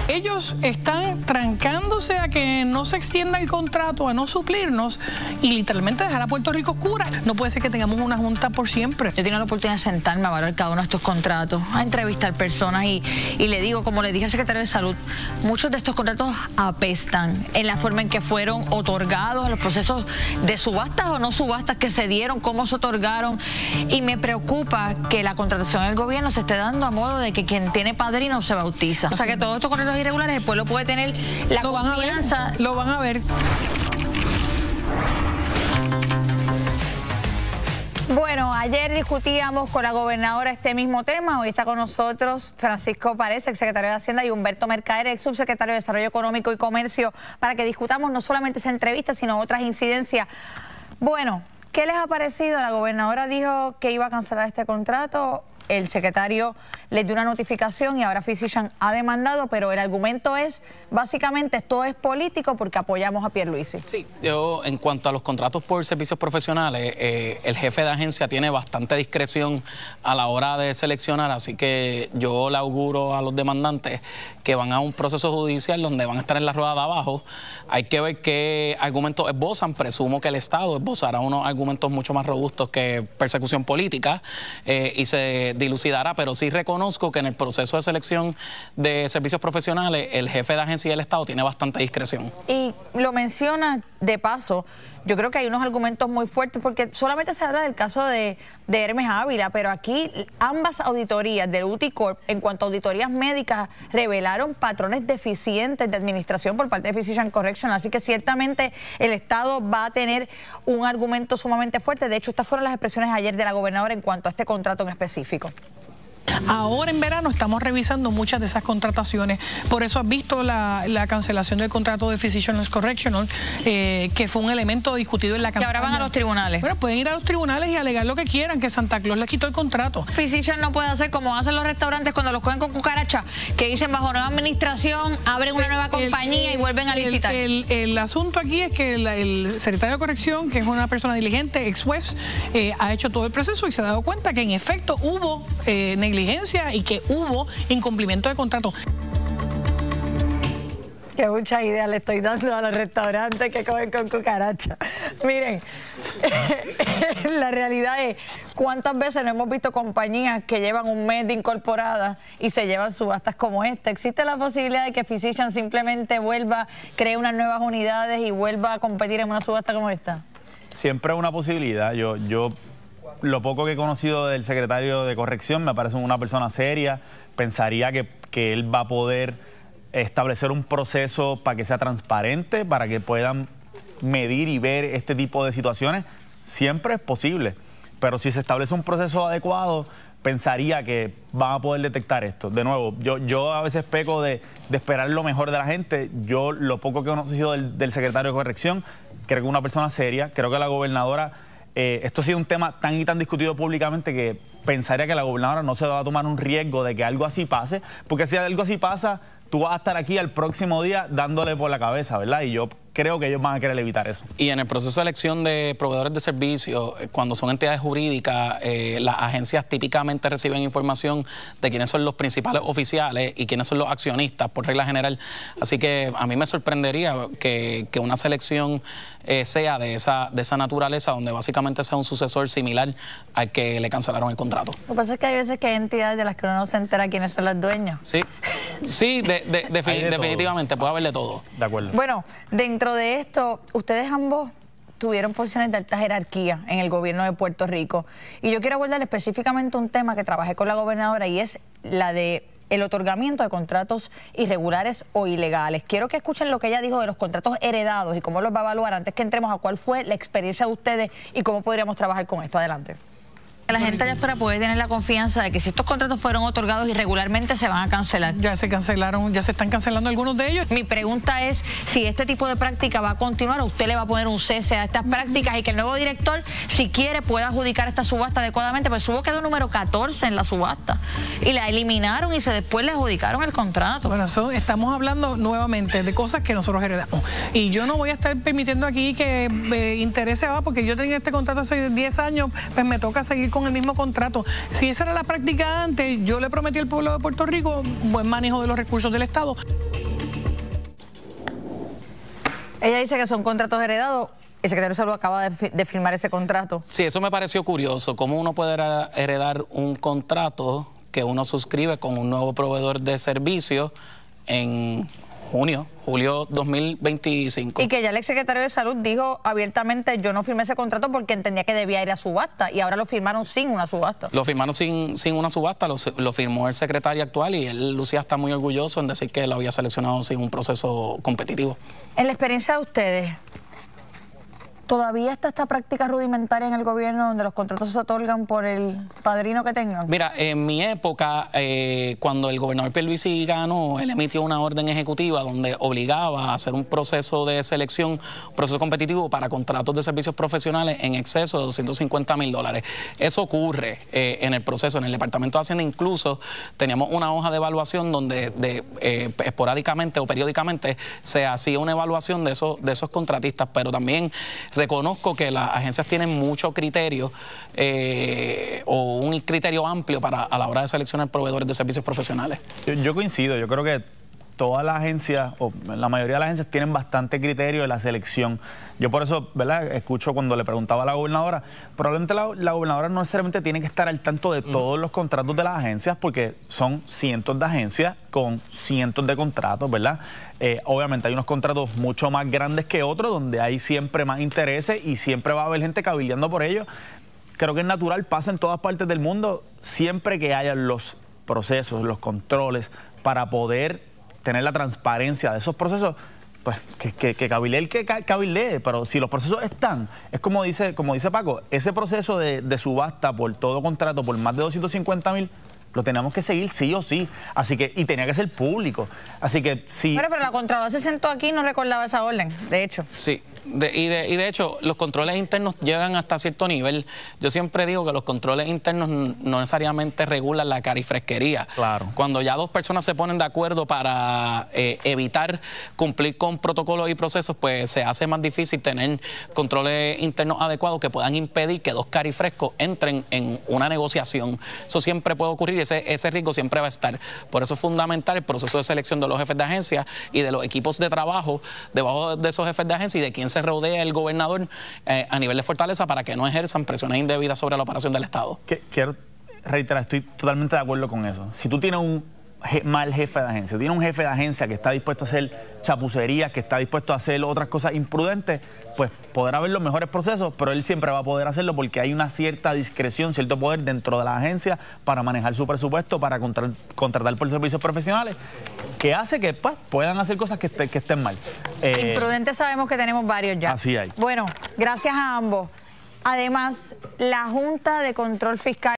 Ellos están trancándose a que no se extienda el contrato, a no suplirnos y literalmente dejar a Puerto Rico oscura. No puede ser que tengamos una junta por siempre. Yo tengo la oportunidad de sentarme a valorar cada uno de estos contratos, a entrevistar personas y le digo, como le dije al secretario de Salud, muchos de estos contratos apestan en la forma en que fueron otorgados, en los procesos de subastas o no subastas que se dieron, cómo se otorgaron, y me preocupa que la contratación del gobierno se esté dando a modo de que quien tiene padrino se bautiza. O sea que todos estos contratos irregulares el pueblo puede tener la confianza. Lo van a ver. Bueno, ayer discutíamos con la gobernadora este mismo tema. Hoy está con nosotros Francisco Párez, el secretario de Hacienda, y Humberto Mercader, el subsecretario de Desarrollo Económico y Comercio, para que discutamos no solamente esa entrevista, sino otras incidencias. Bueno, ¿qué les ha parecido? La gobernadora dijo que iba a cancelar este contrato. El secretario le dio una notificación y ahora Physicians ha demandado, pero el argumento es, básicamente, todo es político porque apoyamos a Pierluisi. Sí, yo en cuanto a los contratos por servicios profesionales, el jefe de agencia tiene bastante discreción a la hora de seleccionar, así que yo le auguro a los demandantes que van a un proceso judicial donde van a estar en la rueda de abajo. Hay que ver qué argumentos esbozan. Presumo que el Estado esbozará unos argumentos mucho más robustos que persecución política y se dilucidará, pero sí reconozco que en el proceso de selección de servicios profesionales el jefe de agencia y el Estado tiene bastante discreción. Y lo menciona de paso, yo creo que hay unos argumentos muy fuertes porque solamente se habla del caso de Hermes Ávila, pero aquí ambas auditorías del UTI Corp en cuanto a auditorías médicas revelaron patrones deficientes de administración por parte de Physicians Correction, así que ciertamente el Estado va a tener un argumento sumamente fuerte. De hecho, estas fueron las expresiones ayer de la gobernadora en cuanto a este contrato en específico. Ahora en verano estamos revisando muchas de esas contrataciones, por eso has visto la cancelación del contrato de Physicians Correctional, que fue un elemento discutido en la campaña. Que ahora van a los tribunales. Bueno, pueden ir a los tribunales y alegar lo que quieran, que Santa Claus les quitó el contrato. Physicians no puede hacer como hacen los restaurantes cuando los cogen con cucaracha, que dicen bajo nueva administración, abren una nueva compañía y vuelven a licitar. El asunto aquí es que el secretario de Corrección, que es una persona diligente, ex juez, ha hecho todo el proceso y se ha dado cuenta que en efecto hubo negligencia y que hubo incumplimiento de contrato. Que mucha idea le estoy dando a los restaurantes que comen con cucaracha. Miren, la realidad es, ¿cuántas veces no hemos visto compañías que llevan un mes de incorporadas y se llevan subastas como esta? ¿Existe la posibilidad de que Physicians simplemente vuelva, cree unas nuevas unidades y vuelva a competir en una subasta como esta? Siempre es una posibilidad. Yo lo poco que he conocido del secretario de Corrección me parece una persona seria. Pensaría que él va a poder establecer un proceso para que sea transparente, para que puedan medir y ver este tipo de situaciones. Siempre es posible, pero si se establece un proceso adecuado, pensaría que van a poder detectar esto. De nuevo, yo a veces peco de esperar lo mejor de la gente. Yo lo poco que he conocido del secretario de Corrección, creo que es una persona seria. Creo que la gobernadora, esto ha sido un tema tan y tan discutido públicamente que pensaría que la gobernadora no se va a tomar un riesgo de que algo así pase, porque si algo así pasa, tú vas a estar aquí al próximo día dándole por la cabeza, ¿verdad? Y yo creo que ellos van a querer evitar eso. Y en el proceso de elección de proveedores de servicios, cuando son entidades jurídicas, las agencias típicamente reciben información de quiénes son los principales oficiales y quiénes son los accionistas, por regla general. Así que a mí me sorprendería que una selección sea de esa naturaleza, donde básicamente sea un sucesor similar al que le cancelaron el contrato. Lo que pasa es que hay veces que hay entidades de las que uno no se entera quiénes son los dueños. Sí, sí, definitivamente, puede haber de todo. De acuerdo. Bueno, dentro de esto, ustedes ambos tuvieron posiciones de alta jerarquía en el gobierno de Puerto Rico. Y yo quiero abordar específicamente un tema que trabajé con la gobernadora y es la de el otorgamiento de contratos irregulares o ilegales. Quiero que escuchen lo que ella dijo de los contratos heredados y cómo los va a evaluar antes que entremos a cuál fue la experiencia de ustedes y cómo podríamos trabajar con esto. Adelante. La gente allá afuera puede tener la confianza de que si estos contratos fueron otorgados irregularmente se van a cancelar. Ya se cancelaron, ya se están cancelando algunos de ellos. Mi pregunta es si este tipo de práctica va a continuar o usted le va a poner un cese a estas prácticas y que el nuevo director, si quiere, pueda adjudicar esta subasta adecuadamente, pues hubo quedó número 14 en la subasta y la eliminaron y después le adjudicaron el contrato. Bueno, estamos hablando nuevamente de cosas que nosotros heredamos. Y yo no voy a estar permitiendo aquí que interese, porque yo tenía este contrato hace 10 años, pues me toca seguir con el mismo contrato. Si esa era la práctica antes, yo le prometí al pueblo de Puerto Rico un buen manejo de los recursos del Estado. Ella dice que son contratos heredados. El secretario de Salud acaba de firmar ese contrato. Sí, eso me pareció curioso. ¿Cómo uno puede heredar un contrato que uno suscribe con un nuevo proveedor de servicios en julio 2025? Y que ya el exsecretario de Salud dijo abiertamente: yo no firmé ese contrato porque entendía que debía ir a subasta, y ahora lo firmaron sin una subasta. Lo firmaron sin una subasta, lo firmó el secretario actual, y él lucía está muy orgulloso en decir que lo había seleccionado sin un proceso competitivo. En la experiencia de ustedes, ¿todavía está esta práctica rudimentaria en el gobierno donde los contratos se otorgan por el padrino que tengan? Mira, en mi época, cuando el gobernador Pierluisi ganó, él emitió una orden ejecutiva donde obligaba a hacer un proceso de selección, un proceso competitivo para contratos de servicios profesionales en exceso de $250,000. Eso ocurre en el proceso. En el Departamento de Hacienda incluso teníamos una hoja de evaluación donde esporádicamente o periódicamente se hacía una evaluación de esos contratistas, pero también reconozco que las agencias tienen mucho criterio o un criterio amplio a la hora de seleccionar proveedores de servicios profesionales. Yo coincido, yo creo que todas las agencias, o la mayoría de las agencias, tienen bastante criterio en la selección. Yo por eso, ¿verdad?, escucho cuando le preguntaba a la gobernadora, probablemente la gobernadora no necesariamente tiene que estar al tanto de todos los contratos de las agencias, porque son cientos de agencias con cientos de contratos, ¿verdad? Obviamente hay unos contratos mucho más grandes que otros, donde hay siempre más intereses y siempre va a haber gente cabildeando por ellos. Creo que es natural, pasa en todas partes del mundo, siempre que haya los procesos, los controles, para poder tener la transparencia de esos procesos, pues que cabildee el que cabildee, pero si los procesos están, es como dice Paco, ese proceso de subasta por todo contrato por más de $250,000, lo teníamos que seguir sí o sí, así que, y tenía que ser público, así que sí. Pero la Contralora se sentó aquí y no recordaba esa orden, de hecho. Sí. Y de hecho, los controles internos llegan hasta cierto nivel. Yo siempre digo que los controles internos no necesariamente regulan la carifresquería. Claro. Cuando ya dos personas se ponen de acuerdo para evitar cumplir con protocolos y procesos, pues se hace más difícil tener controles internos adecuados que puedan impedir que dos carifrescos entren en una negociación. Eso siempre puede ocurrir, ese riesgo siempre va a estar. Por eso es fundamental el proceso de selección de los jefes de agencia y de los equipos de trabajo debajo de esos jefes de agencia y de quién se rodea el gobernador a nivel de fortaleza para que no ejerzan presiones indebidas sobre la operación del Estado. Quiero reiterar, estoy totalmente de acuerdo con eso. Si tú tienes un mal jefe de agencia, tienes un jefe de agencia que está dispuesto a hacer chapucerías, que está dispuesto a hacer otras cosas imprudentes, pues podrá haber los mejores procesos, pero él siempre va a poder hacerlo porque hay una cierta discreción, cierto poder dentro de la agencia para manejar su presupuesto, para contratar por servicios profesionales, que hace que pues, puedan hacer cosas que estén mal. Imprudentes sabemos que tenemos varios ya. Así hay. Bueno, gracias a ambos. Además, la Junta de Control Fiscal